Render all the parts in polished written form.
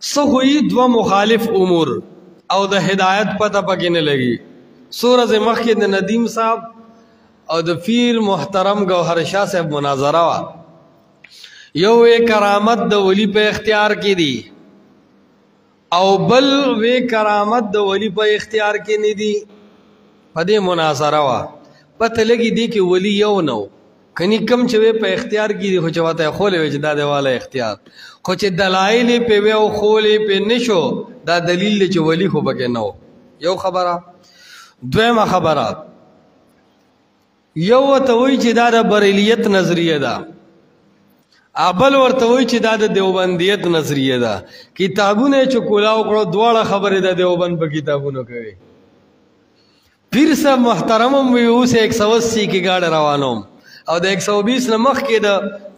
سهوی دو مخالف امور او د هدایت پته پکې نه لګي. سورۃ مخکې د ندیم صاحب او د پیر محترم گوهر شاه صاحب مناظره وا. یو کرامت د ولی په اختیار کې دی او بل وی کرامت د ولی په اختیار کې نه دی. په دې مناظره وا پته لګي دی کې ولی یو نو کني کم چې په اختیار کې دی خو چې واته خولې وي چې دا دیواله اختیار خو چې دلایل په وی او خولې په نشو دا دلیل چې ولی خو بګ نه. یو خبره. دویمه خبره یو ته وی چې دا د بریلیت نظریه ده ابل ورته وی چې دا د دیوبندیت نظریه ده. کتابونه چې کولاو کړو دواړه خبره ده دیوبند په کتابونو کوي. پیر صاحب محترمم وی اوس 180 کې گاډ روانوم او د 120 نه مخ کې د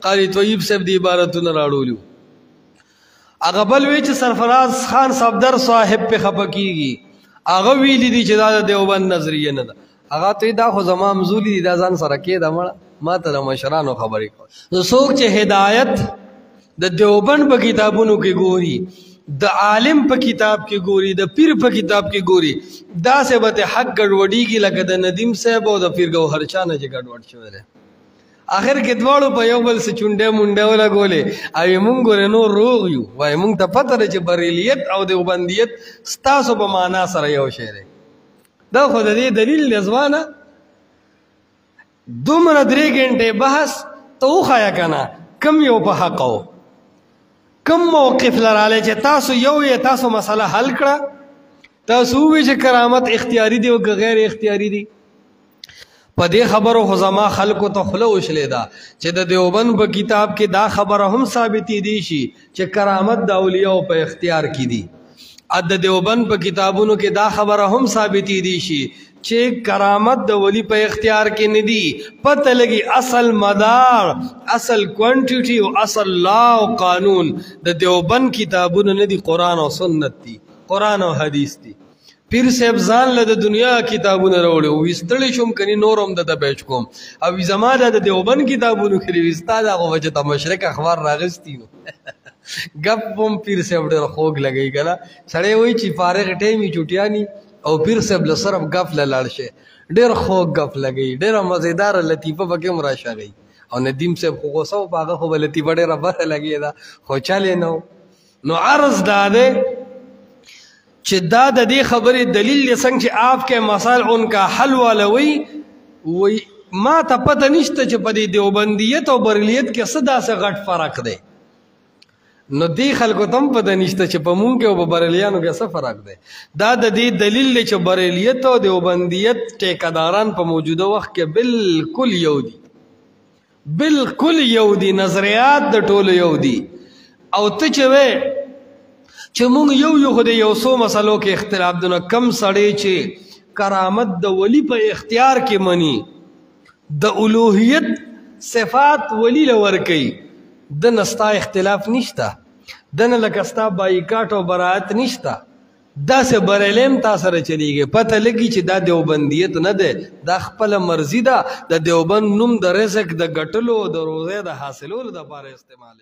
قاری طیب صاحب دی عبارتونه راړولیو. هغه بل وی چې سرفراز خان صفدر صاحب په خپکیږي هغه ویلی دی چې دا د دیوبند نظریه نه ده. هغه ته دا خو زما مزولی دا ځان سره کې دا ما ته د مشرانو خبرې کوي. څوک چې هدایت د دیوبند په کتابونو کې ګوري د عالم په کتاب کې ګوري د پیر په کتاب کې ګوري دا سه به حق ګډوډیږي لکه د ندیم صاحب او د پیر گوهر شاه نه چې ګډوډ شوی دی. اخر کې دواړو په یو بل څه چونډه مونډه ولا ګولې او مونږ ګور نو روغ یو وای مونږ ته پته ده چې بریلیت او دیوبندیت ستاسو په معنا سره یو شی دی. دا خو د دې دلیل لزوانه دومره 3 غنټه بحث ته وخایا کنه کم یو په حق او کم موقف لراله چې تاسو یو یې تاسو مسله حل کړه تاسو وی چې کرامت اختیاري دی او غیر اختیاري دی. په دې خبرو خو زما خلکو ته خوله وشلې ده چې د دیوبند په کتاب کې دا خبره هم ثابتې دی شي چې کرامت د اولیاء په اختیار کې دی. د دیوبند په کتابونو کې دا خبره هم ثابتې دی شي چې کرامت د ولی په اختیار کې نه دی. پته لګي اصل مدار اصل کوانټیټي او اصل لا او قانون د دیوبند کتابونو نه دی قرآن او سنت دی قرآن او حدیث دی. پیر صاحب ځان له د دنیا کتابونه راوړي او وستړی شوم کني نورم د پیچ کوم او زما د دیوبند کتابونو کې وستا دا غو چې د مشرق اخبار راغستی نو غپ بم پیر صاحب ډېر خوګ لګی کله سړی وای چې فارغ ټیمي چټیانی او پیر صاحب له صرف غف لاړ شي ډېر خوګ غف لګی ډېر مزیدار لطیفه پکې مراشا غي او ندیم صاحب خو غوسه باغه خو لطیفه ډېر بره لګی دا خو چاله نو عرض داده چې دا د دې خبرې دلیل څنګه چې آپ کے مسائل ان کا حل ولوي وي ما ته پته نشته چې په دې دیوبندیت او بریلیت کې څه داسې غټ فرق دی. نو دې خلکو ته هم پته نشته چې په مونږ کې او په بریلیانو کې څه فرق دی. دا د دې دلیل دی چې بریلیت او دیوبندیت ټیکداران په موجوده وخت کې بالکل یو دي بالکل یو دي نظریات د ټولو یو دي. او ته چې چې مونږ یو خو د یو څو مسلو کې اختلاف دونه کم سړی چې کرامت د ولی په اختیار کې مني د الوهیت صفات ولی لور کوي د نستا اختلاف نشته د نه لکستا بایکاټ او برات نشته دا سه بریلم تاسو سره چلیږي. پته لګي چې دا دیوبندیت نه ده دا خپل مرزي ده د دیوبند نوم د رزق د ګټلو د روزه د حاصلولو لپاره استعمال